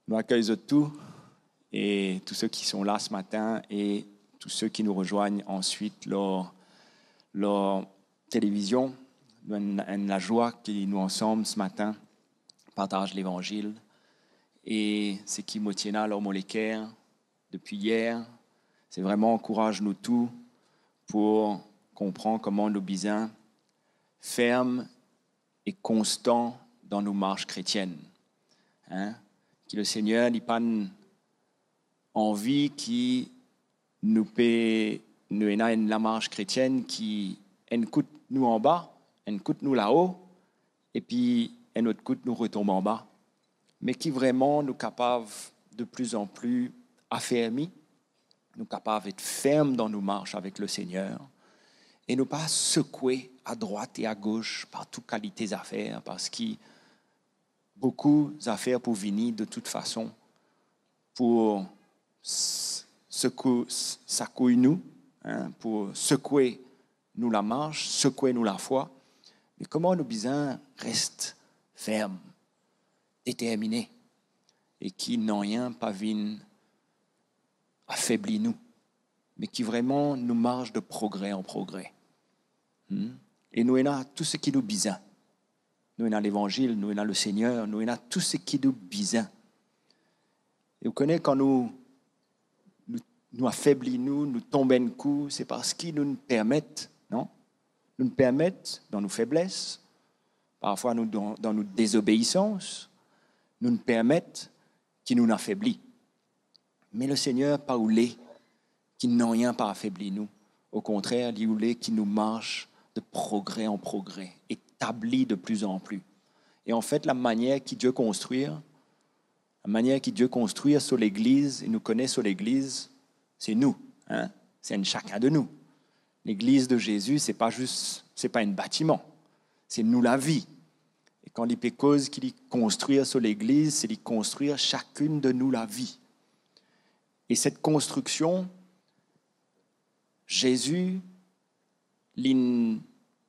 nous accueillons tous et tous ceux qui sont là ce matin et tous ceux qui nous rejoignent ensuite leur télévision. Nous avons la joie que nous ensemble ce matin partagent l'Évangile et ce qui me tient à l'homme depuis hier. C'est vraiment encourage nous tous pour comprendre comment nous besoin fermes et constants dans nos marches chrétiennes. Que le Seigneur n'ait pas envie qui nous ait la marche chrétienne qui écoute nous en bas, écoute nous là-haut, et puis un autre coup nous retombe en bas, mais qui vraiment nous capables de plus en plus affermis, nous capables d'être fermes dans nos marches avec le Seigneur, et ne pas secouer à droite et à gauche par toutes qualités d'affaires, parce que beaucoup d'affaires pour venir de toute façon, pour secouer nous, pour secouer nous la marche, secouer nous la foi. Mais comment nos besoins restent fermes, déterminés, et qui n'ont rien pas vu affaiblir nous, mais qui vraiment nous marchent de progrès en progrès. Et nous avons tout ce qui nous besoin. Nous avons l'Évangile, nous avons le Seigneur, nous avons tout ce qui nous besoin. Et vous connaissez quand nous affaiblis, nous tombons un coup, c'est parce qu'ils nous permettent, non? Nous permettent dans nos faiblesses, parfois dans nos désobéissances, nous permettent qu'ils nous affaiblissent. Mais le Seigneur, pas oulé, qui n'ont rien pas affaibli nous. Au contraire, il oulé qui nous marche de progrès en progrès, établi de plus en plus. Et en fait, la manière que Dieu construit sur l'Église, il nous connaît sur l'Église, c'est nous, c'est chacun de nous. L'Église de Jésus, c'est pas un bâtiment, c'est nous la vie. Et quand il fait cause qu'il construit sur l'Église, c'est de construire chacune de nous la vie. Et cette construction, Jésus, il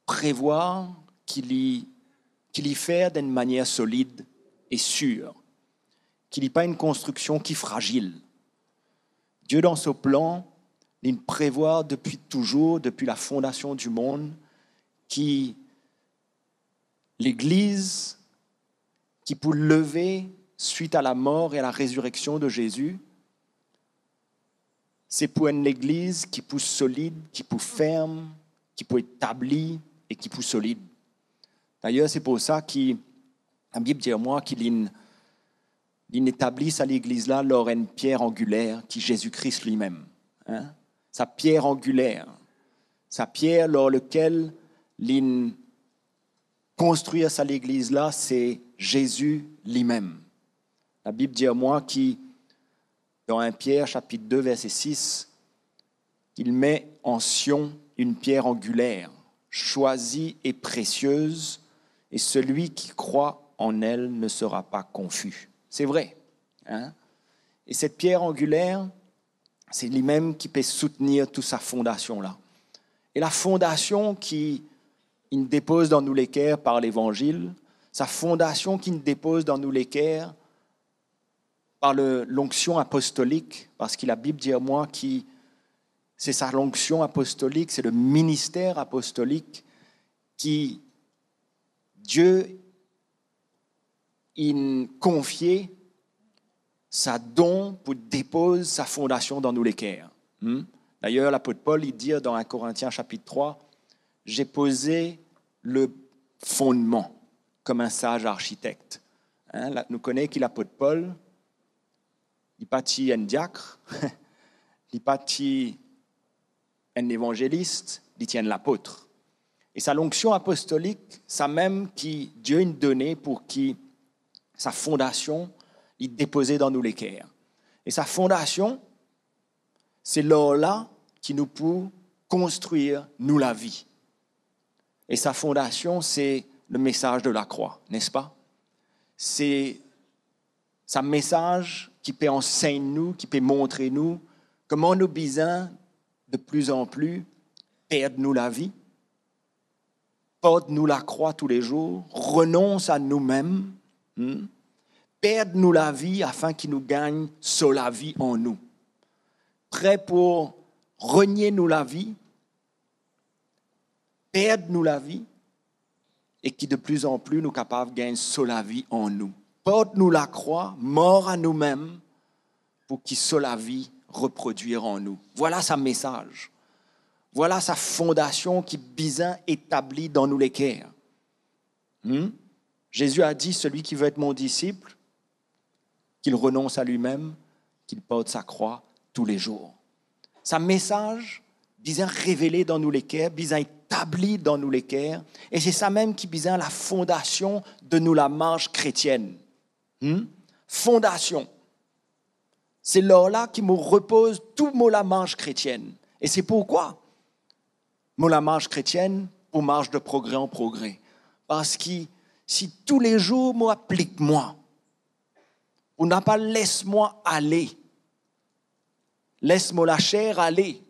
prévoit qu'il y fait d'une manière solide et sûre, qu'il n'y ait pas une construction qui est fragile. Dieu, dans ce plan, il prévoit depuis toujours, depuis la fondation du monde, que l'Église, qui peut lever suite à la mort et à la résurrection de Jésus, c'est pour une Église qui peut solide, qui peut ferme, qui peut établie et qui peut solide. D'ailleurs, c'est pour ça que la Bible dit à moi qu'il établit à l'Église-là leur une pierre angulaire qui est Jésus-Christ lui-même. Sa pierre angulaire, sa pierre lors laquelle il construit à l'Église-là, c'est Jésus lui-même. La Bible dit à moi qui dans 1 Pierre, chapitre 2, verset 6, il met en Sion une pierre angulaire, choisie et précieuse, et celui qui croit en elle ne sera pas confus. C'est vrai. Et cette pierre angulaire, c'est lui-même qui peut soutenir toute sa fondation-là. Et la fondation qui dépose dans nous les cœurs par l'Évangile, sa fondation qui dépose dans nous les cœurs par l'onction apostolique, parce que la Bible dit à moi que c'est sa l'onction apostolique, c'est le ministère apostolique qui Dieu confié sa don pour déposer sa fondation dans nous les cœurs. D'ailleurs, l'apôtre Paul, il dit dans 1 Corinthiens chapitre 3, « J'ai posé le fondement comme un sage architecte. » Nous connaissons qui l'apôtre Paul, il n'est pas un diacre, il n'est pas un évangéliste, il tient l'apôtre. Et sa l'onction apostolique, ça même qui Dieu a donné pour qui sa fondation il déposait dans nous les cœurs. Et sa fondation, c'est là qui nous peut construire nous la vie. Et sa fondation, c'est le message de la croix, n'est-ce pas? C'est sa message qui peut enseigner nous, qui peut montrer nous comment nous besoin de plus en plus perdre nous la vie, porte nous la croix tous les jours, renonce à nous-mêmes, perdre-nous la vie afin qu'il nous gagne sur la vie en nous. Prêt pour renier nous la vie, perdre nous la vie, et qui de plus en plus nous capables de gagner sur la vie en nous. Porte-nous la croix, mort à nous-mêmes, pour qu'il soit la vie reproduire en nous. Voilà sa message. Voilà sa fondation qui bien établie dans nous les cœurs. Jésus a dit, celui qui veut être mon disciple, qu'il renonce à lui-même, qu'il porte sa croix tous les jours. Sa message, bien révélé dans nous les cœurs, bien établi dans nous les cœurs, et c'est ça même qui bien la fondation de nous la marche chrétienne. Fondation. C'est là qui me repose tout mot la marche chrétienne. Et c'est pourquoi mot la marche chrétienne pour marche de progrès en progrès. Parce que si tous les jours moi applique-moi, ou n'a pas laisse-moi aller, laisse-moi la chair aller,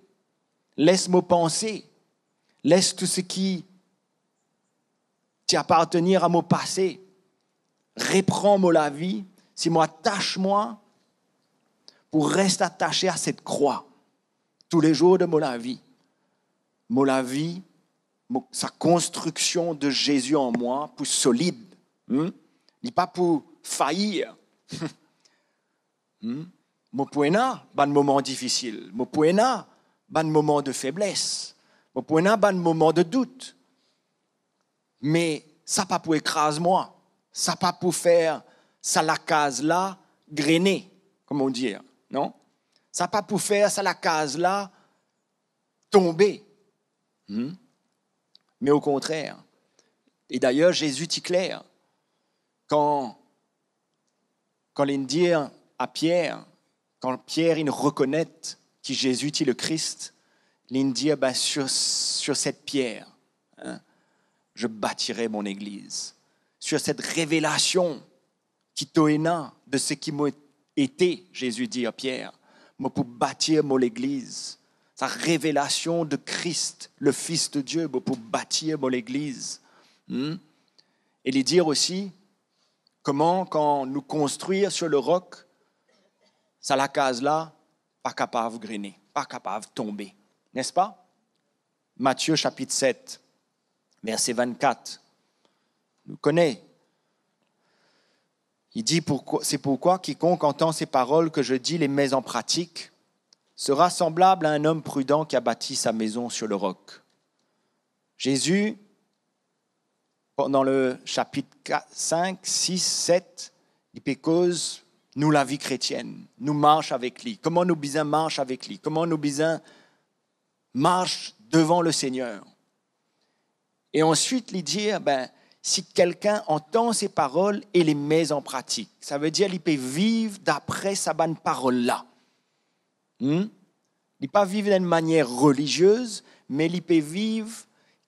laisse-moi penser, laisse tout ce qui t'appartenir à mon passé, reprends-moi la vie, si moi attache-moi pour rester attaché à cette croix tous les jours de ma vie. La vie, sa construction de Jésus en moi, pour solide, n'est pas pour faillir. Mon point là, ban moment difficile. Mon point là, ban moment de faiblesse. Mon point là, ban moment de doute. Mais ça pas pour écraser moi. Ça pas pour faire ça la case là grainer, comme on dit, non? Ça pas pour faire ça la case là tomber. Mais au contraire. Et d'ailleurs, Jésus dit clair. Quand il dit à Pierre, quand Pierre il reconnaît que Jésus est le Christ, il dit sur cette pierre, je bâtirai mon église. Sur cette révélation qui toéna de ce qui m'a été, Jésus dit à Pierre, moi pour bâtir mon église. Sa révélation de Christ, le Fils de Dieu, pour bâtir mon église. Et lui dire aussi comment, quand nous construire sur le roc, ça la case là, pas capable de grainer, pas capable de tomber. N'est-ce pas? Matthieu chapitre 7, verset 24. Nous connaissons. Il dit, c'est pourquoi quiconque entend ces paroles que je dis les met en pratique, sera semblable à un homme prudent qui a bâti sa maison sur le roc. Jésus, pendant le chapitre 5, 6, 7, il peut cause nous la vie chrétienne, nous marche avec lui. Comment nous bien marche avec lui? Comment nous bien marche devant le Seigneur? Et ensuite, lui dire, si quelqu'un entend ces paroles et les met en pratique, ça veut dire qu'il peut vivre d'après sa bonne parole-là. Il ne peut pas vivre d'une manière religieuse, mais il peut vivre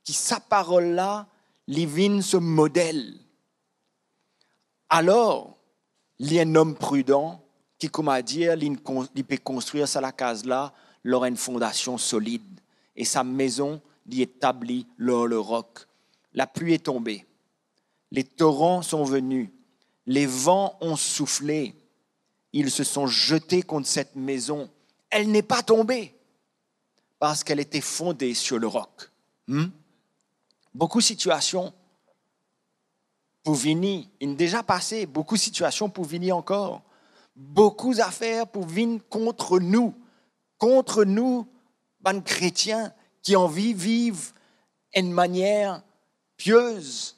qui sa parole-là, il vient ce modèle. Alors, il y a un homme prudent qui, comme à dire, il peut construire sa la case-là, il aura une fondation solide. Et sa maison, il est établie sur le roc. La pluie est tombée. Les torrents sont venus. Les vents ont soufflé. Ils se sont jetés contre cette maison. Elle n'est pas tombée parce qu'elle était fondée sur le roc. Beaucoup de situations pour venir, il est déjà passé, beaucoup de situations pour venir encore. Beaucoup d'affaires pour venir contre nous, les chrétiens qui ont envie de vivre d'une manière pieuse,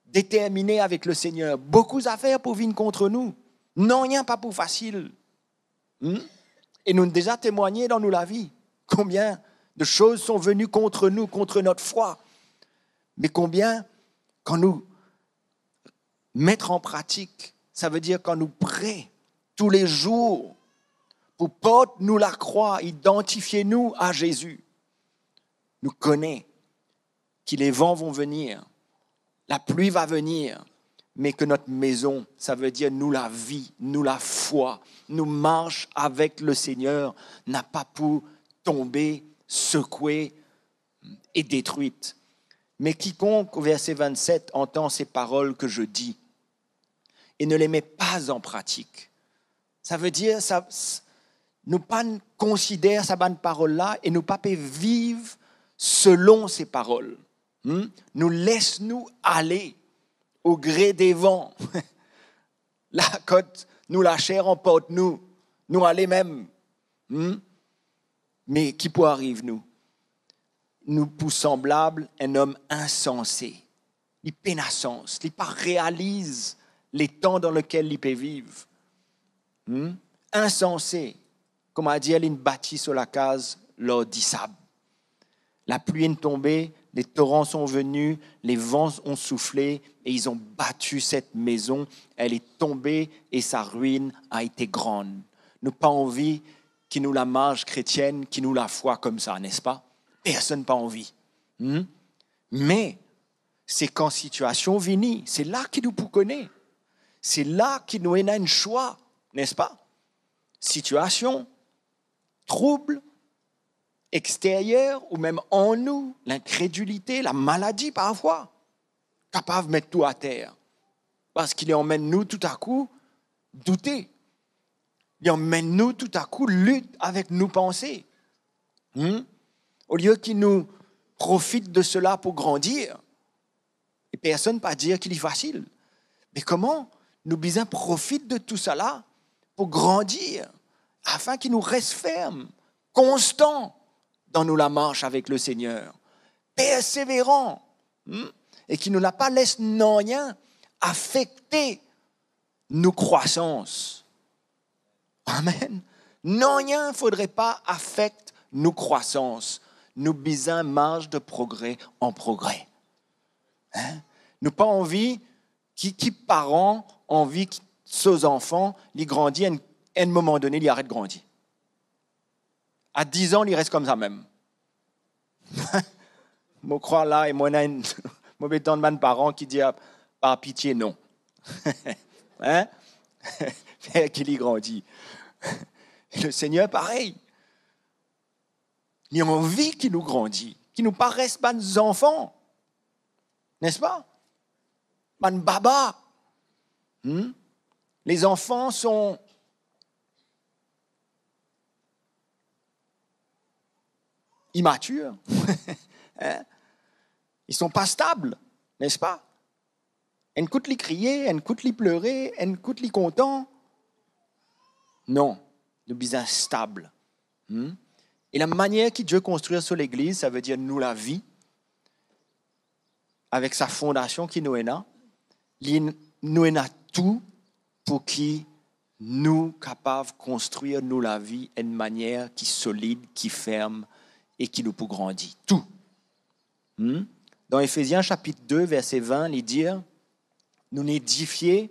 déterminée avec le Seigneur. Beaucoup d'affaires pour venir contre nous. Non, rien pas pour facile. Et nous avons déjà témoigné dans nous la vie. Combien de choses sont venues contre nous, contre notre foi. Mais combien, quand nous mettre en pratique, ça veut dire quand nous prêts tous les jours pour porter nous la croix, identifier nous à Jésus. Nous connaissons que les vents vont venir, la pluie va venir, mais que notre maison, ça veut dire nous la vie, nous la foi, nous marche avec le Seigneur, n'a pas pour tomber, secouer et détruite. Mais quiconque, au verset 27, entend ces paroles que je dis et ne les met pas en pratique. Ça veut dire, nous pas considère ces bonnes paroles-là et nous pas vivre selon ces paroles. Nous laisse-nous aller au gré des vents. La côte, nous la chair emporte nous aller même. Mais qui peut arriver, nous pour semblable un homme insensé. Il pénassance, il pas réalise les temps dans lesquels il peut vivre. Insensé, comme a dit, elle bâtit sur la case lors d'Issab. La pluie est tombée, les torrents sont venus, les vents ont soufflé et ils ont battu cette maison. Elle est tombée et sa ruine a été grande. Nous n'avons pas envie qui nous la marche chrétienne, qui nous la foi comme ça, n'est-ce pas? Personne n'a pas envie. Mais c'est quand situation vient, c'est là qu'il nous connaît. C'est là qu'il nous a un choix, n'est-ce pas? Situation, trouble, extérieur ou même en nous, l'incrédulité, la maladie parfois, capable de mettre tout à terre. Parce qu'il emmène nous tout à coup douter. Il emmène nous tout à coup lutte avec nos pensées. Au lieu qu'il nous profite de cela pour grandir, et personne ne va dire qu'il est facile. Mais comment nous bien profite de tout cela pour grandir, afin qu'il nous reste ferme, constant dans nous la marche avec le Seigneur, persévérant, et qui ne l'a pas laissé non rien affecter nos croissances. Amen. Non rien ne faudrait pas affecter nos croissances, nos besoins marge de progrès en progrès. Nous pas envie qui parents envie que ces enfants ils grandissent à un moment donné ils arrêtent de grandir. À 10 ans, il reste comme ça même. Je crois là, et moi, il y a un mauvais temps de mes parents qui disent par pitié, non. Fait qu'il y grandit. Et le Seigneur, pareil. Il a envie qu'il nous grandisse, qu'il nous paraisse pas nos enfants. N'est-ce pas? Pas de baba. Les enfants sont immatures. Ils ne sont pas stables, n'est-ce pas? Une coûte les crier, une coûte les pleurer, une coûte les content. Non, nous sommes instables. Et la manière que Dieu construit sur l'Église, ça veut dire nous la vie, avec sa fondation qui nous est là. Nous est tout pour qui nous capables de construire nous la vie d'une manière qui est solide, qui ferme et qui nous peut grandir. Tout. Dans Éphésiens chapitre 2, verset 20, il dit « Nous n'édifions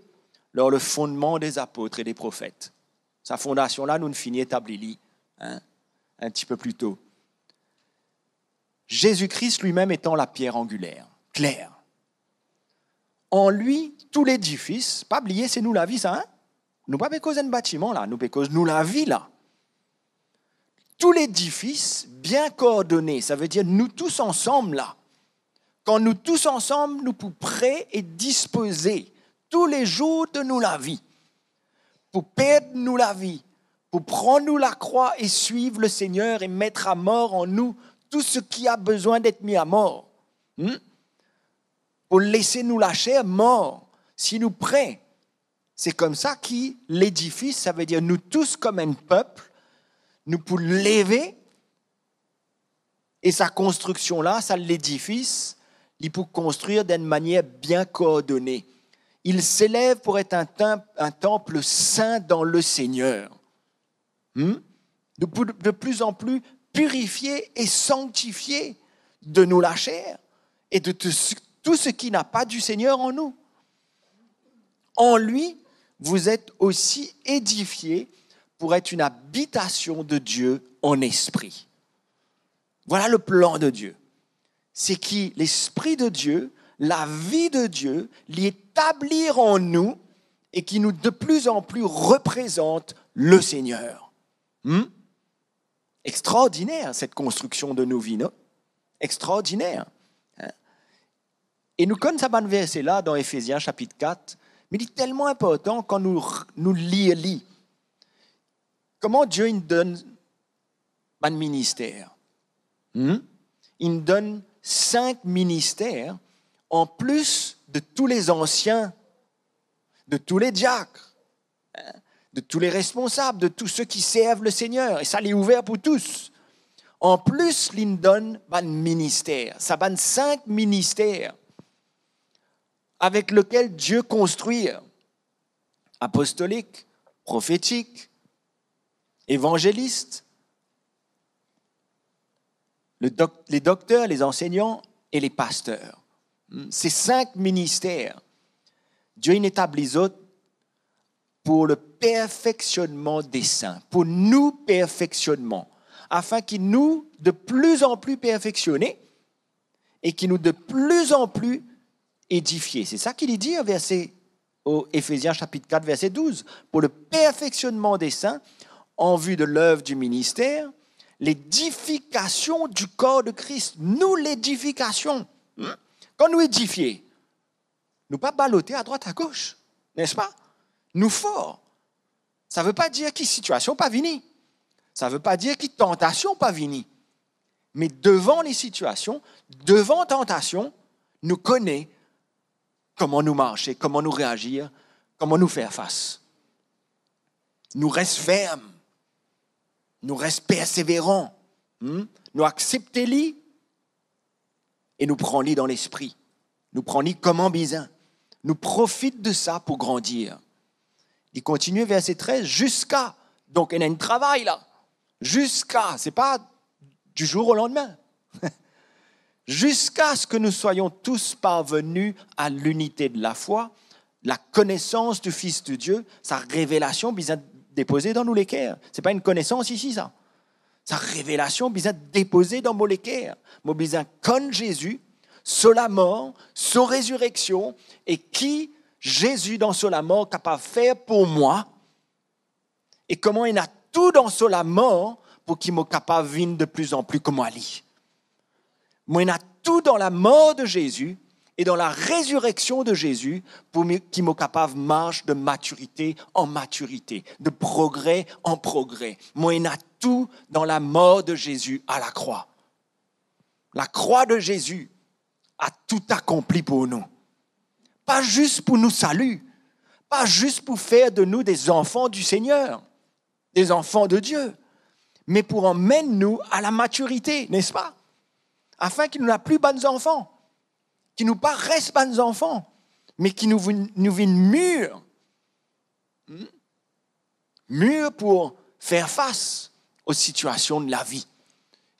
lors le fondement des apôtres et des prophètes. » Sa fondation-là, nous ne finit établie un petit peu plus tôt. Jésus-Christ lui-même étant la pierre angulaire, claire. En lui, tout l'édifice, pas oublier, c'est nous la vie, ça, Nous pas cause un bâtiment, là, nous cause nous la vie, là. Tout l'édifice bien coordonné, ça veut dire nous tous ensemble, là. Quand nous tous ensemble, nous pouvons prêts et disposés tous les jours de nous la vie, pour perdre nous la vie, pour prendre nous la croix et suivre le Seigneur et mettre à mort en nous tout ce qui a besoin d'être mis à mort. Pour laisser nous la chair mort, si nous prêts. C'est comme ça que l'édifice, ça veut dire nous tous comme un peuple, nous pouvons lever et sa construction-là, ça l'édifice, il peut construire d'une manière bien coordonnée. Il s'élève pour être un temple saint dans le Seigneur. De plus en plus purifié et sanctifié de nous la chair et de tout ce qui n'a pas du Seigneur en nous. En lui, vous êtes aussi édifiés pour être une habitation de Dieu en esprit. Voilà le plan de Dieu. C'est que l'Esprit de Dieu, la vie de Dieu, l'établir en nous et qui nous de plus en plus représente le Seigneur. Extraordinaire cette construction de nos vies, non? Extraordinaire. Et nous connaissons ce verset-là dans Éphésiens chapitre 4, Mais il est tellement important quand nous lisons. Comment Dieu nous donne un ministère? Il nous donne 5 ministères en plus de tous les anciens, de tous les diacres, de tous les responsables, de tous ceux qui servent le Seigneur. Et ça l'est ouvert pour tous. En plus, il nous donne un ministère. Ça donne 5 ministères avec lesquels Dieu construit apostolique, prophétique, évangéliste, les docteurs, les enseignants et les pasteurs. Ces 5 ministères, Dieu en établit autres pour le perfectionnement des saints, pour nous perfectionnement, afin qu'ils nous de plus en plus perfectionnés et qu'ils nous de plus en plus édifiés. C'est ça qu'il dit au Éphésiens chapitre 4, verset 12. Pour le perfectionnement des saints, en vue de l'œuvre du ministère, l'édification du corps de Christ. Nous, l'édification. Quand nous édifions, nous pas balloter à droite, à gauche, n'est-ce pas? Nous forts. Ça ne veut pas dire que situation pas finie. Ça ne veut pas dire que tentation pas finie. Mais devant les situations, devant tentation, nous connaissons comment nous marcher, comment nous réagir, comment nous faire face. Nous restons fermes. Nous restons persévérants. Nous acceptons-les et nous prenons-les dans l'esprit. Nous prenons-les comme en besoin. Nous profitons de ça pour grandir. Il continue, verset 13, jusqu'à. Donc, il y a un travail là. Jusqu'à. Ce n'est pas du jour au lendemain. Jusqu'à ce que nous soyons tous parvenus à l'unité de la foi, la connaissance du Fils de Dieu, sa révélation, bien déposée dans nous les cœurs. Ce n'est pas une connaissance ici, ça. Sa révélation, bien déposée dans nos les cœurs. Nous bien connaître Jésus, sur la mort, sur résurrection, et qui Jésus dans sur la mort capable de faire pour moi, et comment il a tout dans sur la mort pour qu'il soit capable de vivre de plus en plus comme Ali. Moi, il a tout dans la mort de Jésus et dans la résurrection de Jésus pour qu'il soit capable de marcher de maturité en maturité, de progrès en progrès. Moi, il a tout dans la mort de Jésus à la croix. La croix de Jésus a tout accompli pour nous. Pas juste pour nous saluer, pas juste pour faire de nous des enfants du Seigneur, des enfants de Dieu, mais pour emmener nous à la maturité, n'est-ce pas? Afin qu'il nous n'a plus bons enfants, qu'il nous pas reste bons enfants, mais qu'il nous viennent mûrs. Mûrs pour faire face aux situations de la vie.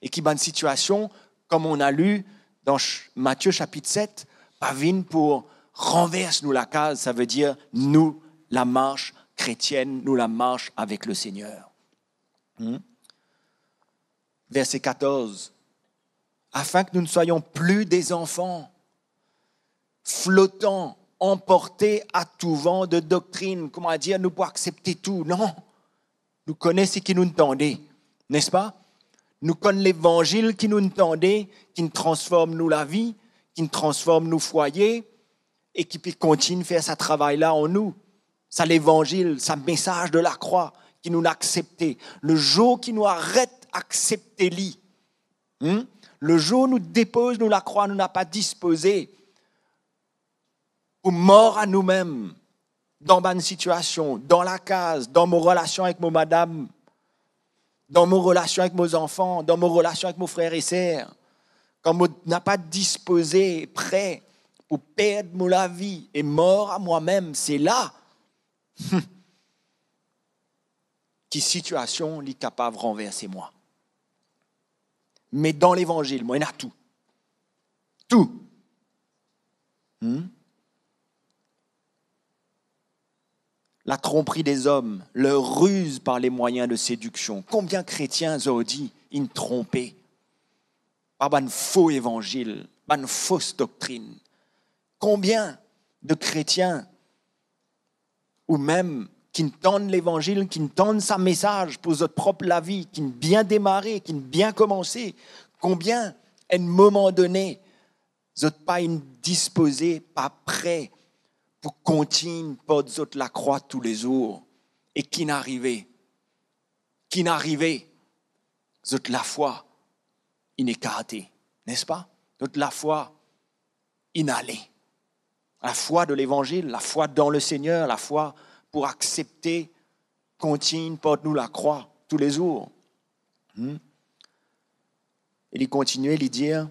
Et qui bonne situation, comme on a lu dans Matthieu chapitre 7, pas viennent pour renverse nous la case, ça veut dire nous, la marche chrétienne, nous la marche avec le Seigneur. Verset 14. Afin que nous ne soyons plus des enfants, flottants, emportés à tout vent de doctrine. Comment dire, nous pouvons accepter tout. Non, nous connaissons ce qui nous tendait, n'est-ce pas? Nous connaissons l'évangile qui nous tendait, qui nous transforme nous la vie, qui nous transforme nos foyers et qui peut continuer à faire ce travail-là en nous. C'est l'évangile, c'est le message de la croix qui nous a accepté. Le jour qui nous arrête accepter-lui. Le jour où nous dépose, nous la croix, nous n'a pas disposé pour mort à nous-mêmes, dans une situation, dans la case, dans nos relations avec nos madames, dans nos relations avec nos enfants, dans nos relations avec nos frères et sœurs, quand on n'a pas disposé, prêt pour perdre la vie et mort à moi-même, c'est là qui situation est capable de renverser moi. Mais dans l'évangile, moi, il y en a tout. Tout. La tromperie des hommes, leur ruse par les moyens de séduction. Combien de chrétiens ont dit, ils trompés par un faux évangile, par une fausse doctrine. Combien de chrétiens, ou même qui entendent l'évangile, qui entendent sa message pour leur propre la vie, qui ont bien démarré, qui ont bien commencé, combien, à un moment donné, vous n'êtes pas disposés, pas prêts pour continuer porter la croix tous les jours. Et qui n'arrivait, la foi inécartée, n'est-ce pas? La foi inhalée. La foi de l'Évangile, la foi dans le Seigneur, la foi pour accepter, continue, porte-nous la croix tous les jours. Et il continuait de dire,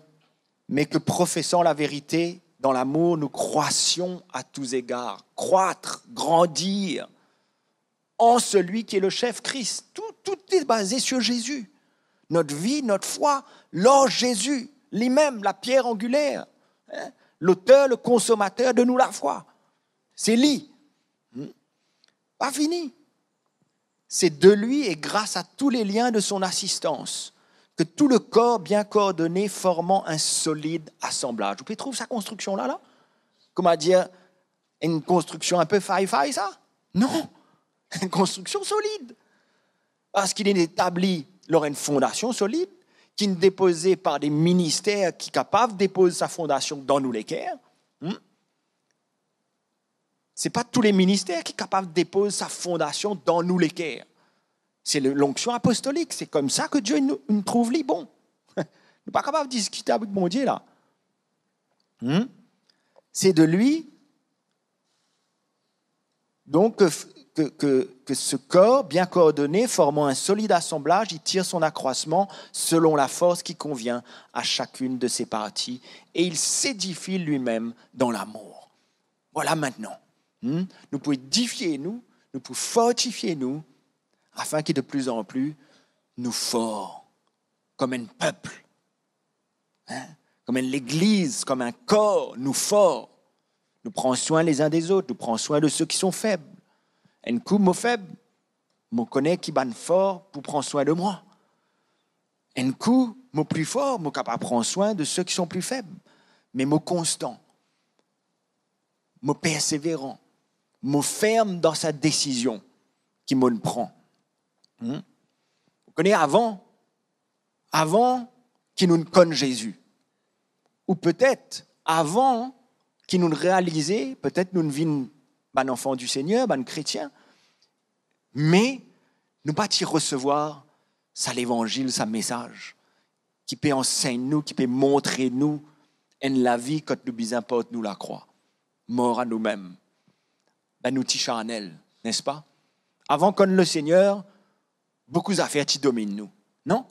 mais que professant la vérité dans l'amour, nous croissions à tous égards, croître, grandir en celui qui est le chef Christ. Tout est basé sur Jésus. Notre vie, notre foi, l'or Jésus, lui-même, la pierre angulaire, l'auteur, le consommateur de nous la foi. C'est lui. Pas fini. C'est de lui et grâce à tous les liens de son assistance que tout le corps bien coordonné formant un solide assemblage. Vous pouvez trouver sa construction là? Comment dire, une construction un peu faille ça? Non, une construction solide. Parce qu'il est établi, il aura une fondation solide, qui est déposée par des ministères qui sont capables de déposer sa fondation dans nous les cœurs. Ce n'est pas tous les ministères qui sont capables de déposer sa fondation dans nous les cœurs. C'est l'onction apostolique. C'est comme ça que Dieu nous trouve les bons. Nous ne sommes pas capables de discuter avec mon Dieu là. C'est de lui donc que ce corps bien coordonné, formant un solide assemblage, il tire son accroissement selon la force qui convient à chacune de ses parties et il s'édifie lui-même dans l'amour. Voilà maintenant. Nous pouvons édifier nous pouvons fortifier nous, afin que de plus en plus nous forts, comme un peuple, comme l'Église, comme un corps, nous forts. Nous prenons soin les uns des autres, nous prenons soin de ceux qui sont faibles. Un coup, moi faible, je connais qui est fort pour prendre soin de moi. Un coup, moi plus fort, je suis capable de prendre soin de ceux qui sont plus faibles. Mais moi constant, moi persévérant, moi ferme dans sa décision qui me prend. Vous connaissez avant qu'il nous connaisse Jésus. Ou peut-être avant qu'il nous réalise, peut-être nous ne vîmes un enfant du Seigneur, un chrétien, mais nous pas y recevoir ça l'évangile, ça message, qui peut enseigner nous, qui peut montrer nous en la vie quand nous bisons porte nous la croix, mort à nous-mêmes, un outil charnel, n'est-ce pas? Avant qu'on le Seigneur, beaucoup d'affaires qui dominent nous, non?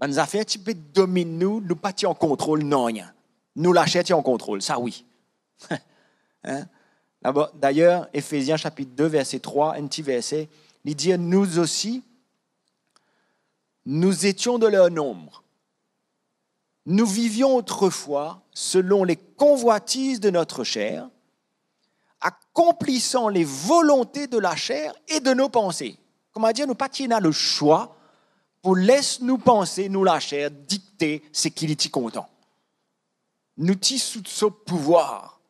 Les affaires qui dominent nous, nous pas en contrôle, non rien. Nous lâcher en contrôle, ça oui. D'ailleurs, Éphésiens chapitre 2, verset 3, un petit verset, il dit, nous aussi, nous étions de leur nombre. Nous vivions autrefois selon les convoitises de notre chair, accomplissant les volontés de la chair et de nos pensées. Comment dire, nous pas le choix pour laisser nous penser, nous la chair, dicter ce qu'il est content. Nous sommes sous ce pouvoir.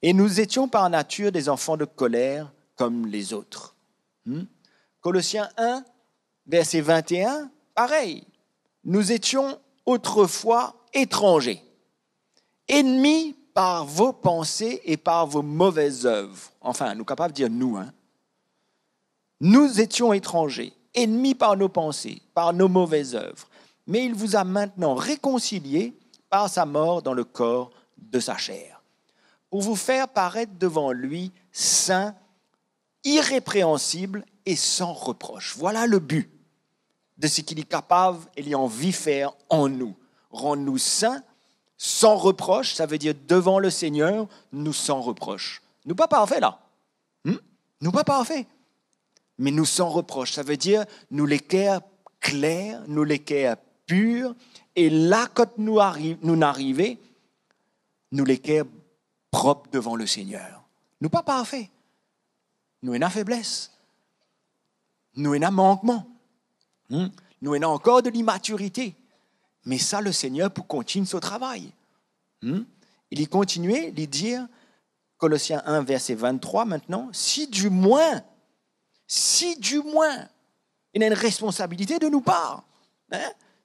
Et nous étions par nature des enfants de colère comme les autres. Colossiens 1, verset 21, pareil. Nous étions autrefois étrangers, ennemis par vos pensées et par vos mauvaises œuvres. Enfin, nous sommes capables de dire nous. Nous étions étrangers, ennemis par nos pensées, par nos mauvaises œuvres. Mais il vous a maintenant réconciliés par sa mort dans le corps de sa chair, pour vous faire paraître devant lui saint, irrépréhensible et sans reproche. Voilà le but de ce qu'il est capable et il a envie de faire en nous. Rendre-nous saints, sans reproche, ça veut dire devant le Seigneur, nous sans reproche. Nous pas parfaits là. Nous pas parfaits. Mais nous sans reproche, ça veut dire nous les cœurs clairs, nous les cœurs purs. Et là, quand nous arrivons, nous les cœurs propres devant le Seigneur. Nous pas parfaits. Nous avons une faiblesse. Nous avons un manquement. Nous avons encore de l'immaturité. Mais ça, le Seigneur, pour continuer son travail. Il y continuait, il dire, Colossiens 1, verset 23 maintenant, si du moins, il y a une responsabilité de nous part.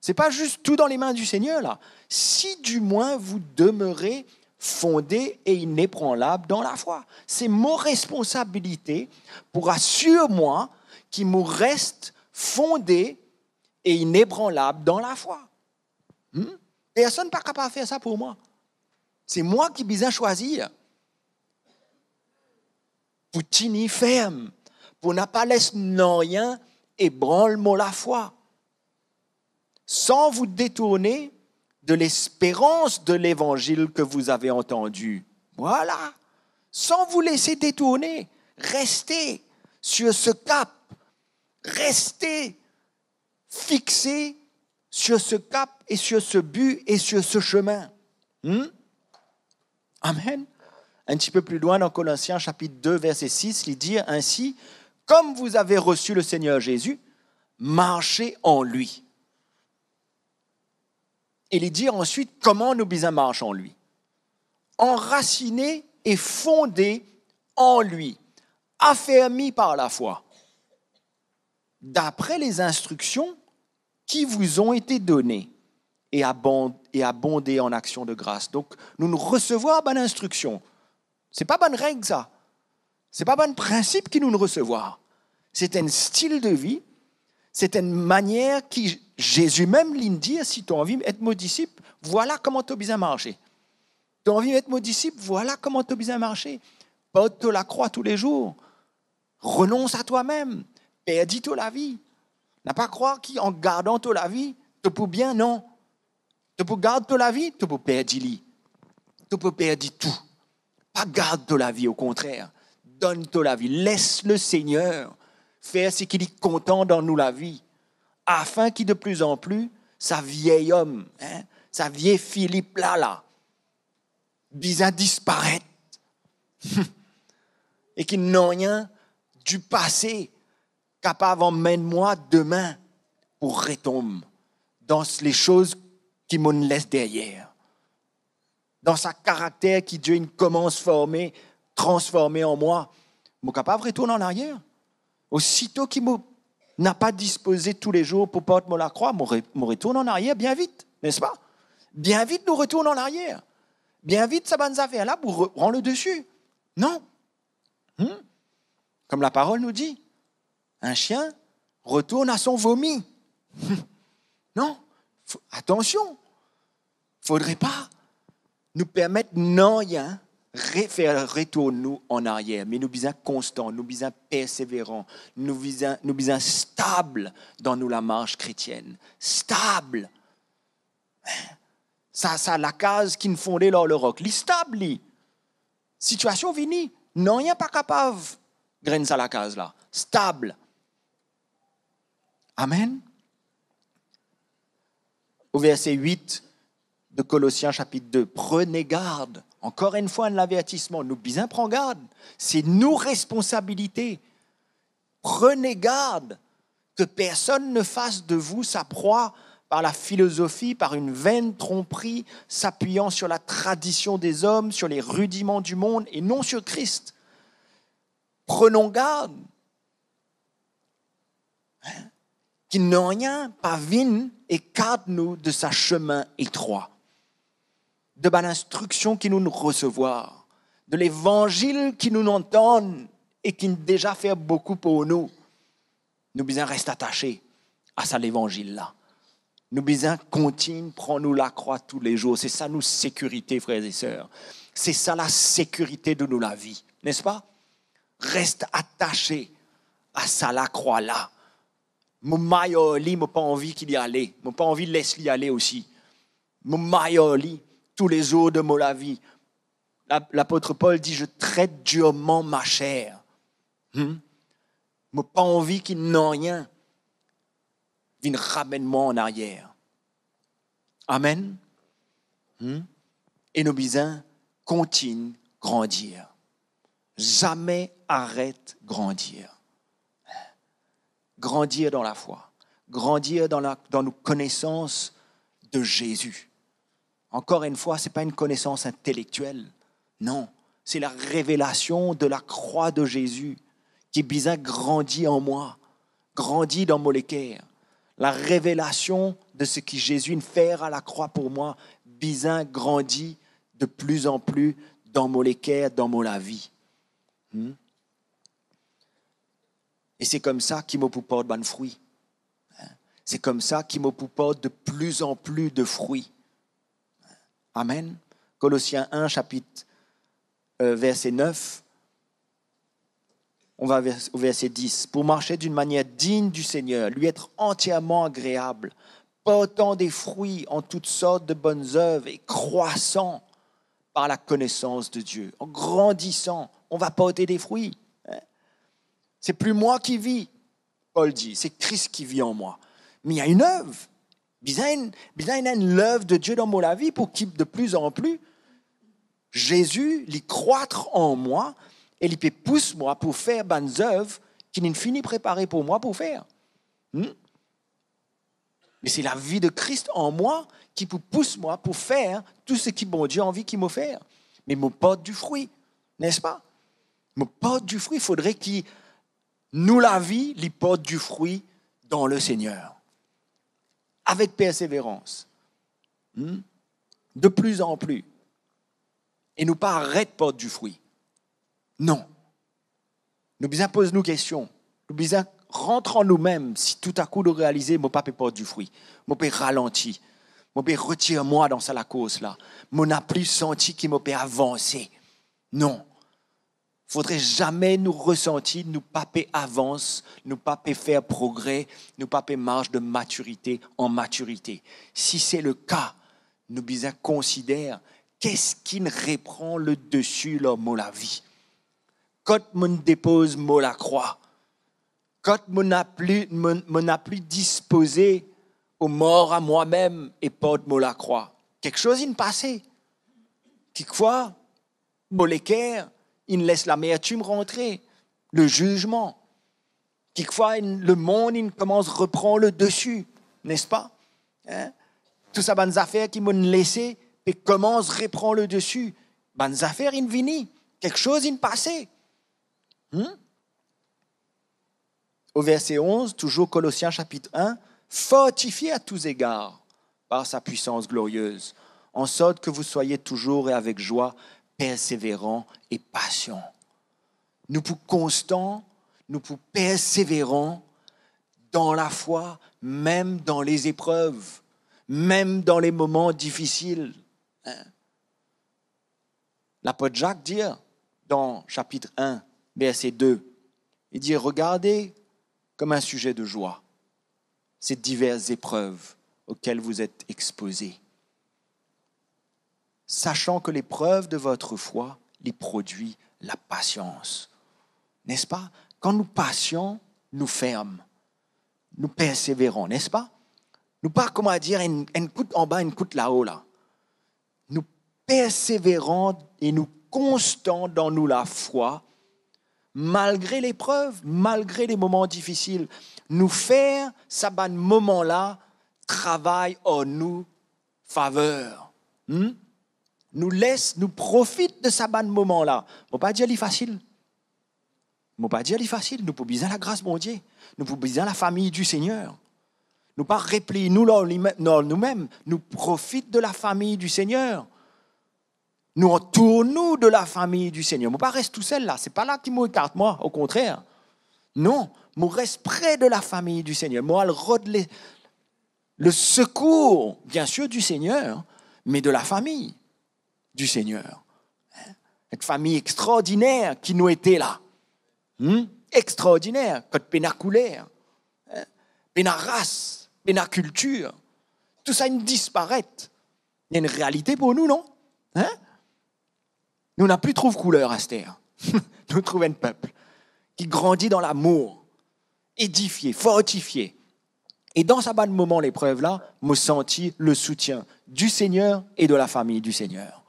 Ce n'est pas juste tout dans les mains du Seigneur, là. Si du moins vous demeurez fondé et inébranlable dans la foi. C'est mon responsabilité pour assurer moi qu'il me reste fondé et inébranlable dans la foi. Personne n'est pas capable de faire ça pour moi. C'est moi qui ai besoin de choisir. Pour tenir ferme, pour ne pas laisser rien ébranler la foi. Sans vous détourner de l'espérance de l'évangile que vous avez entendu. Voilà. Sans vous laisser détourner. Restez sur ce cap. Restez fixés sur ce cap et sur ce but et sur ce chemin. Amen. Un petit peu plus loin dans Colossiens chapitre 2, verset 6, il dit ainsi, comme vous avez reçu le Seigneur Jésus, marchez en lui. Et il dit ensuite comment nous besoin marcher en lui. Enracinés et fondés en lui, affermis par la foi, d'après les instructions qui vous ont été données et abondées en actions de grâce. Donc, nous nous recevons à bonne instruction. Ce n'est pas bonne règle, ça. Ce n'est pas bon principe qui nous recevoir. C'est un style de vie. C'est une manière qui, Jésus même dit, si tu as envie d'être mon disciple, voilà comment tu as besoin de marcher. Tu as envie d'être mon disciple, voilà comment tu as besoin de marcher. Porte la croix tous les jours. Renonce à toi-même. Perdis-toi la vie. N'a pas croire qu'en gardant la vie, tu peux bien, non. Tu peux garder la vie, tu peux perdre l'île. Tu peux perdre tout. Pas garde la vie, au contraire. Donne-toi la vie. Laisse le Seigneur faire ce qu'il est content dans nous la vie, afin qu'il de plus en plus, sa vieille homme, sa vieille Philippe là, bisa disparaître. Et qu'il n'a rien du passé capable d'emmener-moi demain pour retomber dans les choses qui me laissent derrière. Dans sa caractère qui Dieu commence à former, transformer en moi, je suis capable de retourner en arrière. Aussitôt qu'il n'a pas disposé tous les jours pour porter la croix, je retourne en arrière bien vite, n'est-ce pas? Bien vite, nous retournons en arrière. Bien vite, ça va nous affaire là pour prendre le dessus. Non. Comme la parole nous dit, un chien retourne à son vomi. Non. Attention. Il ne faudrait pas nous permettre rien faire retourner nous en arrière, mais nous sommes constants, nous sommes persévérants, nous sommes stables dans nous la marche chrétienne. Stable. Ça la case qui nous fondait dans le roc. Li stable, li. Situation finie. Non, rien pas capable. Graine ça la case là. Stable. Amen. Au verset 8 de Colossiens chapitre 2, prenez garde. Encore une fois, un avertissement. Nous bien prendre garde. C'est nos responsabilités. Prenez garde que personne ne fasse de vous sa proie par la philosophie, par une vaine tromperie, s'appuyant sur la tradition des hommes, sur les rudiments du monde et non sur Christ. Prenons garde. Qu'il n'en rien pas vienne et garde-nous de sa chemin étroit. De l'instruction qui nous recevoir, de l'évangile qui nous entend et qui déjà fait beaucoup pour nous. Nous besoin rester attachés à ça l'évangile-là. Nous besoin continuer, prendre-nous la croix tous les jours. C'est ça nous sécurité, frères et sœurs. C'est ça la sécurité de nous la vie, n'est-ce pas? Reste attaché à ça la croix-là. Mon mailloli, je n'ai pas envie qu'il y aille. Je n'ai pas envie de laisser y aller aussi. Mon mailloli, tous les jours de ma vie. L'apôtre Paul dit, je traite durement ma chair. Je n'ai pas envie qu'il n'ait rien. Vienne ramène-moi en arrière. Amen. Et nos besoins continuent à grandir. Jamais arrête de grandir. Grandir dans la foi. Grandir dans nos connaissances de Jésus. Encore une fois, ce n'est pas une connaissance intellectuelle. Non, c'est la révélation de la croix de Jésus qui bizarre grandit en moi, grandit dans mon équerre. La révélation de ce que Jésus fait à la croix pour moi, bizarre grandit de plus en plus dans mon équerre, dans mon la vie. Et c'est comme ça qu'il me porte de fruits. C'est comme ça qu'il me porte de plus en plus de fruits. Amen. Colossiens 1, chapitre verset 9. On va au verset 10. Pour marcher d'une manière digne du Seigneur, lui être entièrement agréable, portant des fruits en toutes sortes de bonnes œuvres et croissant par la connaissance de Dieu. En grandissant, on va porter des fruits. C'est plus moi qui vis, Paul dit, c'est Christ qui vit en moi. Mais il y a une œuvre. Il y a une œuvre de Dieu dans mon vie pour qu'il de plus en plus, Jésus, il croître en moi et il peut pousser moi pour faire bonnes œuvres qu'il n'a fini préparées pour moi pour faire. Mais c'est la vie de Christ en moi qui pousse moi pour faire tout ce que bon Dieu a envie qu'il me fasse. Mais me porte du fruit, n'est-ce pas? Me porte du fruit, il faudrait qu'il nous la vie, il porte du fruit dans le Seigneur. Avec persévérance. De plus en plus. Et nous pas arrête porte du fruit. Non. Nous besoin poser nos questions. Nous besoin rentrer en nous-mêmes si tout à coup nous réaliser mon papa porte du fruit. Mon père ralentit. Mon père retire moi dans la cause là. Mon n'a plus senti qu'il mon père avancer. Non. Il ne faudrait jamais nous ressentir, nous paper avance, nous paper faire progrès, nous paper marche de maturité en maturité. Si c'est le cas, nous besoin considérer qu'est-ce qui reprend le dessus dans la vie. Quand on dépose moi la croix, quand on n'a plus disposé aux morts à moi-même et porte moi la croix, quelque chose il passé. Quelquefois, mon l'équerre, il laisse l'amertume rentrer, le jugement. Quelquefois, le monde il commence à reprendre le dessus, n'est-ce pas? Tout ça, bonnes affaires qui m'ont laissé, et commence à reprendre le dessus. Bonnes affaires, il vini. Quelque chose, il passé. Au verset 11, toujours Colossiens chapitre 1, fortifié à tous égards par sa puissance glorieuse, en sorte que vous soyez toujours et avec joie persévérant et patient. Nous pour constants, nous pour persévérants dans la foi, même dans les épreuves, même dans les moments difficiles. L'apôtre Jacques dit dans chapitre 1, verset 2, il dit « Regardez comme un sujet de joie ces diverses épreuves auxquelles vous êtes exposés. » Sachant que l'épreuve de votre foi les produit la patience. N'est-ce pas? Quand nous passions, nous fermes, nous persévérons, n'est-ce pas? Nous pas, comment dire, une coûte en bas, une coûte là-haut, là. Nous persévérons et nous constants dans nous la foi, malgré l'épreuve, malgré les moments difficiles. Nous faire, ça ban moment-là, travail en nous faveur. Nous laisse, nous profite de ce ban moment-là. Je ne pas dire qu'il est facile. Je ne pas dire qu'il est facile. Nous pouvons bien la grâce de Dieu. Nous pouvons bien la famille du Seigneur. Nous pas replier nous-mêmes. Nous profitons de la famille du Seigneur. Nous entourons de la famille du Seigneur. Je ne pas rester tout seul là. Ce n'est pas là qui m'écarte, moi. Au contraire. Non. Je reste près de la famille du Seigneur. Moi, le secours, bien sûr, du Seigneur, mais de la famille du Seigneur. Cette famille extraordinaire qui nous était là. Extraordinaire, code pénaculaire, pénarace, pénaculture. Tout ça ne disparaît. Il y a une réalité pour nous, non? Nous n'avons plus trouvé couleur à cette terre. Nous trouvons un peuple qui grandit dans l'amour, édifié, fortifié. Et dans ce bon moment, l'épreuve là, me sentis le soutien du Seigneur et de la famille du Seigneur.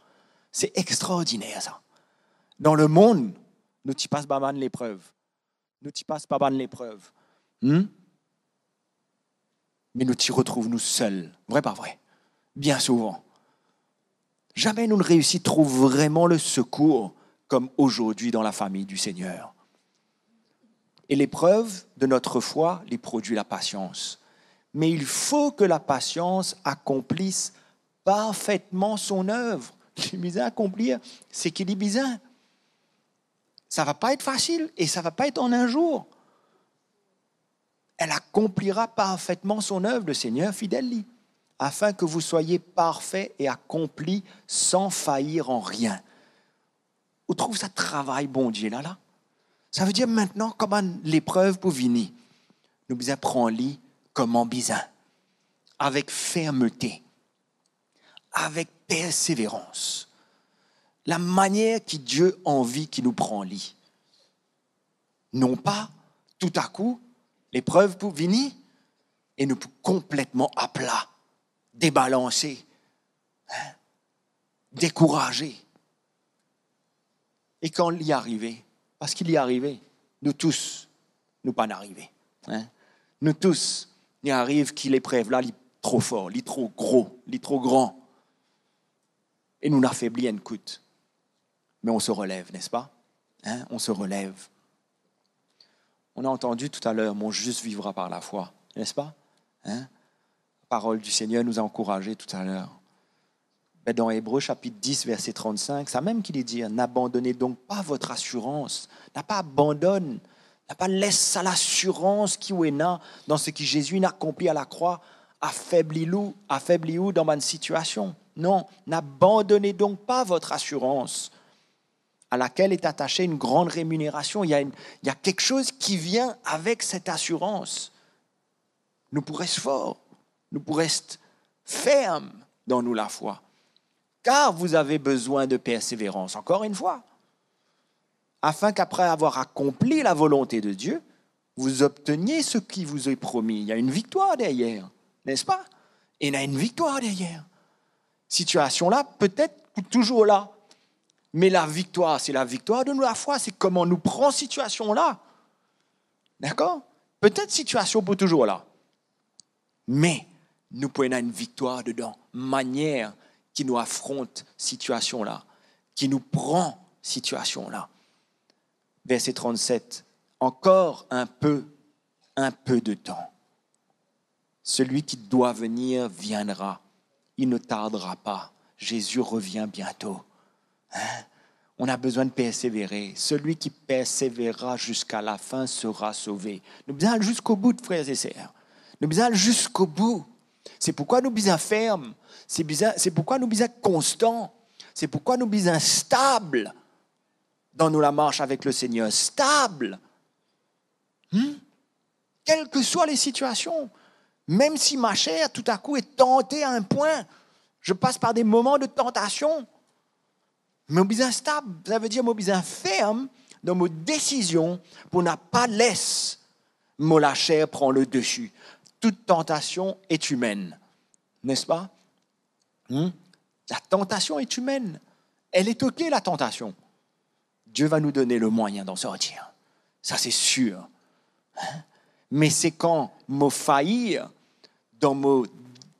C'est extraordinaire ça. Dans le monde, nous t'y passons pas mal l'épreuve. Nous t'y passons pas mal l'épreuve. Mais nous t'y retrouvons nous seuls. Vrai, pas vrai? Bien souvent. Jamais nous ne réussissons à trouver vraiment le secours comme aujourd'hui dans la famille du Seigneur. Et l'épreuve de notre foi les produit la patience. Mais il faut que la patience accomplisse parfaitement son œuvre. J'ai besoin d'accomplir ce qu'il a besoin. Ça ne va pas être facile et ça ne va pas être en un jour. Elle accomplira parfaitement son œuvre, le Seigneur fidèle, afin que vous soyez parfaits et accomplis sans faillir en rien. Vous trouvez ça travail, bon Dieu, là? Ça veut dire maintenant, comment l'épreuve pour venir, nous besoin prendre comme besoin, avec fermeté, avec persévérance. La manière que Dieu a envie qu'il nous prend lit. Non pas, tout à coup, l'épreuve pour venir et nous complètement à plat, débalancer, décourager. Et quand il y est arrivé, parce qu'il y est arrivé, nous tous, nous pas n'arriver. Nous tous, il arrive qu'il l'épreuve là, il est trop fort, il est trop gros, il est trop grand. Et nous n'affaiblit une coûte. Mais on se relève, n'est-ce pas? On se relève. On a entendu tout à l'heure, mon juste vivra par la foi, n'est-ce pas? La parole du Seigneur nous a encouragés tout à l'heure. Dans Hébreux chapitre 10, verset 35, ça même qu'il est dit, n'abandonnez donc pas votre assurance, n'a pas abandonne, n'a pas laisse à l'assurance qui est là dans ce que Jésus a accompli à la croix, affaiblis-vous dans ma situation. Non, n'abandonnez donc pas votre assurance à laquelle est attachée une grande rémunération. Il y a quelque chose qui vient avec cette assurance. Nous pourrons être forts, nous pourrons être fermes dans nous la foi. Car vous avez besoin de persévérance, encore une fois, afin qu'après avoir accompli la volonté de Dieu, vous obteniez ce qui vous est promis. Il y a une victoire derrière, n'est-ce pas? Et il y a une victoire derrière. Situation là, peut-être toujours là. Mais la victoire, c'est la victoire de nous la foi. C'est comment nous prend situation là. D'accord? Peut-être situation pour toujours là. Mais nous pouvons avoir une victoire dedans. Manière qui nous affronte situation là. Qui nous prend situation là. Verset 37. Encore un peu de temps. Celui qui doit venir viendra. Il ne tardera pas. Jésus revient bientôt. On a besoin de persévérer. Celui qui persévérera jusqu'à la fin sera sauvé. Nous besoin aller jusqu'au bout, frères et sœurs. Nous besoin aller jusqu'au bout. C'est pourquoi nous besoin fermes. C'est pourquoi nous besoin constants. C'est pourquoi nous besoin stables dans nous la marche avec le Seigneur. Stables. Quelles que soient les situations. Même si ma chair, tout à coup, est tentée à un point, je passe par des moments de tentation. Mais besoin stable, ça veut dire besoin ferme dans mes décisions pour ne pas laisser la chair prendre le dessus. Toute tentation est humaine, n'est-ce pas? La tentation est humaine. Elle est OK, la tentation. Dieu va nous donner le moyen d'en sortir. Ça, c'est sûr. Mais c'est quand me faillir dans mes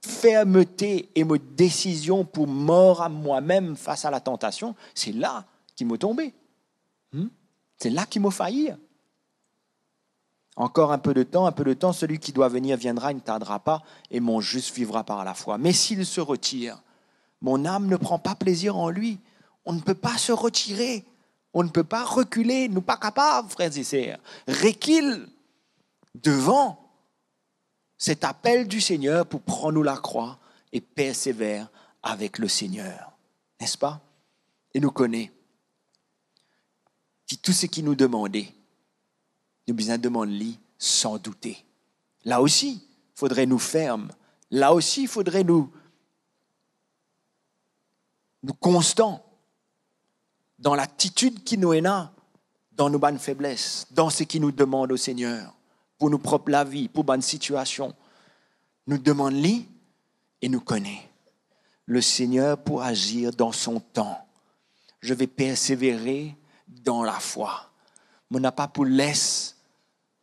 fermeté et mes décisions pour mort à moi-même face à la tentation, c'est là qu'il m'a tombé. C'est là qu'il m'a failli. Encore un peu de temps, celui qui doit venir viendra, il ne tardera pas, et mon juste vivra par la foi. Mais s'il se retire, mon âme ne prend pas plaisir en lui. On ne peut pas se retirer, on ne peut pas reculer, nous pas capables, frères et sœurs. Recule devant cet appel du Seigneur pour prendre nous la croix et persévère avec le Seigneur. N'est-ce pas? Et nous connaît. Tout ce qu'il nous demandait, nous besoin demander sans douter. Là aussi, il faudrait nous fermes. Là aussi, il faudrait nous constants dans l'attitude qui nous est là, dans nos bonnes faiblesses, dans ce qu'il nous demande au Seigneur. Pour nous propres la vie, pour bonne situation. Nous demande-lui et nous connaît. Le Seigneur pour agir dans son temps. Je vais persévérer dans la foi. Je n'ai pas pour laisser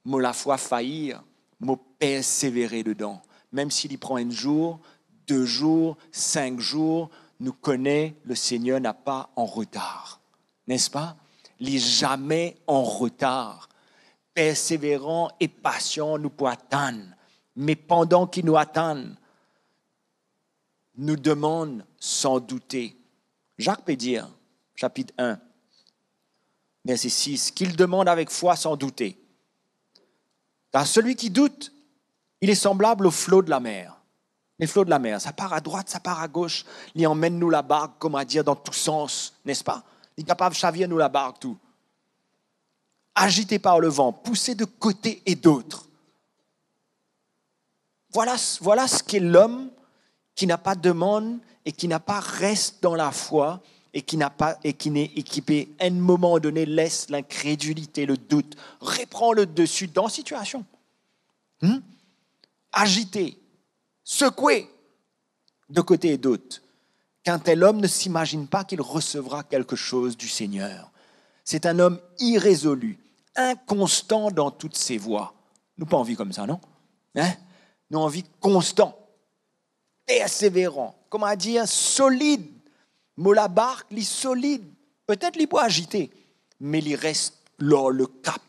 la foi faillir, je persévérer dedans. Même s'il y prend un jour, 2 jours, 5 jours, nous connaît, le Seigneur n'a pas en retard. N'est-ce pas? Il n'est jamais en retard. Persévérant et patient, nous pouvons attendre. Mais pendant qu'il nous attend, nous demande sans douter Jacques peut dire, chapitre 1, verset 6, qu'il demande avec foi sans douter. Car celui qui doute, il est semblable aux flots de la mer. Les flots de la mer, ça part à droite, ça part à gauche. Il emmène nous la barque, comme à dire, dans tous sens, n'est-ce pas? Il est capable de chavir nous la barque, tout. Agité par le vent, poussé de côté et d'autre. Voilà ce qu'est l'homme qui n'a pas de demande et qui n'a pas reste dans la foi et qui n'est équipé à un moment donné laisse l'incrédulité, le doute, reprend le dessus dans la situation. Agité, secoué de côté et d'autre. Qu'un tel homme ne s'imagine pas qu'il recevra quelque chose du Seigneur. C'est un homme irrésolu, inconstant dans toutes ses voies. Nous n'avons pas envie comme ça, non? Nous avons envie constant, persévérant, comment dire, solide. Mais la barque, il est solide. Peut-être il peut agiter, mais il reste là le cap.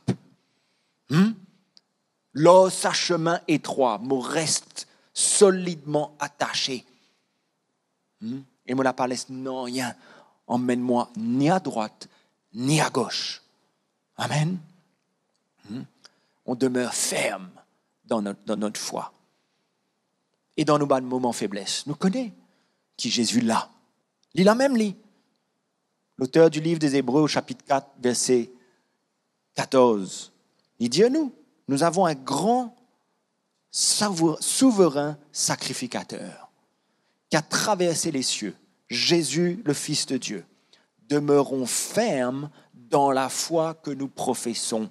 Là, sa chemin étroit, mais reste solidement attaché. Et moi, la pas laisse non rien. Emmène-moi ni à droite, ni à gauche. Amen. On demeure ferme dans notre foi. Et dans nos moments de faiblesse, nous connaissons qui Jésus l'a. Il l'a même lu. L'auteur du livre des Hébreux, au chapitre 4, verset 14, il dit à nous, nous avons un grand souverain sacrificateur qui a traversé les cieux, Jésus, le Fils de Dieu. Demeurons fermes dans la foi que nous professons.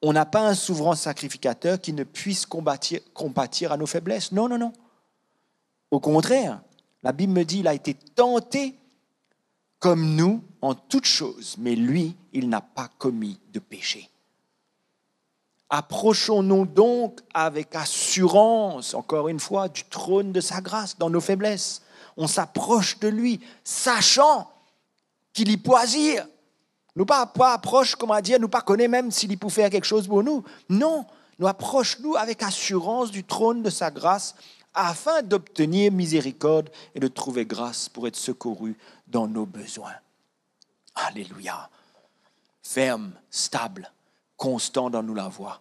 On n'a pas un souverain sacrificateur qui ne puisse compatir à nos faiblesses. Non, non, non. Au contraire, la Bible me dit qu'il a été tenté comme nous en toutes choses, mais lui, il n'a pas commis de péché. Approchons-nous donc avec assurance, encore une fois, du trône de sa grâce dans nos faiblesses. On s'approche de lui, sachant qu'il y peut agir. Nous pas approche, comment dire, nous pas connaît même s'il y peut faire quelque chose pour nous. Non, nous approchons-nous avec assurance du trône de sa grâce afin d'obtenir miséricorde et de trouver grâce pour être secouru dans nos besoins. Alléluia. Ferme, stable, constant dans nous la voie,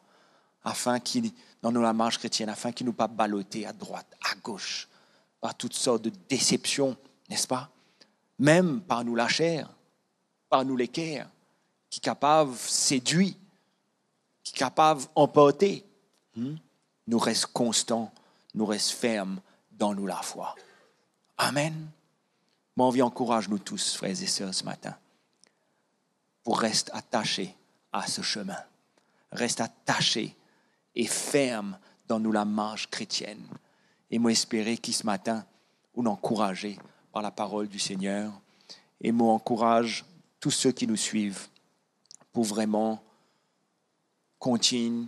afin qu'il, dans nous la marche chrétienne, afin qu'il ne nous pas balloter à droite, à gauche, par toutes sortes de déceptions, n'est-ce pas? Même par nous la chair, par nous l'équerre, qui est capable de séduire, qui est capable d'emporter. Nous restons constants, nous restons fermes dans nous la foi. Amen. Mon envie encourage nous tous, frères et sœurs, ce matin, pour rester attachés à ce chemin. Reste attaché et ferme dans nous la marche chrétienne. Et moi, espérer qu'ce matin, on encouragé par la parole du Seigneur. Et moi, encourage tous ceux qui nous suivent pour vraiment continuer,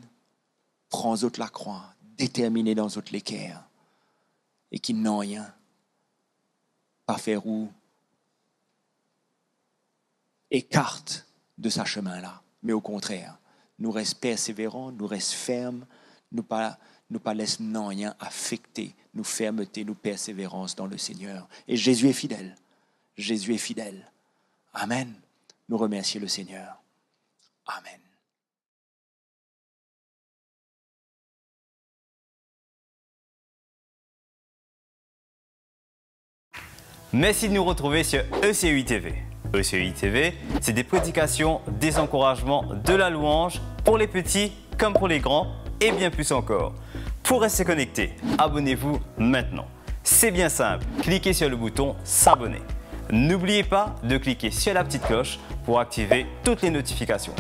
prendre autres la croix, déterminer dans autres l'équerre, et qui n'ont rien, pas faire ou écarte de sa chemin-là, mais au contraire, nous restons persévérants, nous restons fermes, nous pas laissons non rien affecter nos fermetés, nos persévérances dans le Seigneur. Et Jésus est fidèle. Jésus est fidèle. Amen. Nous remercions le Seigneur. Amen. Merci de nous retrouver sur ECUI TV. ECUI TV, c'est des prédications, des encouragements, de la louange pour les petits comme pour les grands et bien plus encore. Pour rester connecté, abonnez-vous maintenant. C'est bien simple, cliquez sur le bouton s'abonner. N'oubliez pas de cliquer sur la petite cloche pour activer toutes les notifications.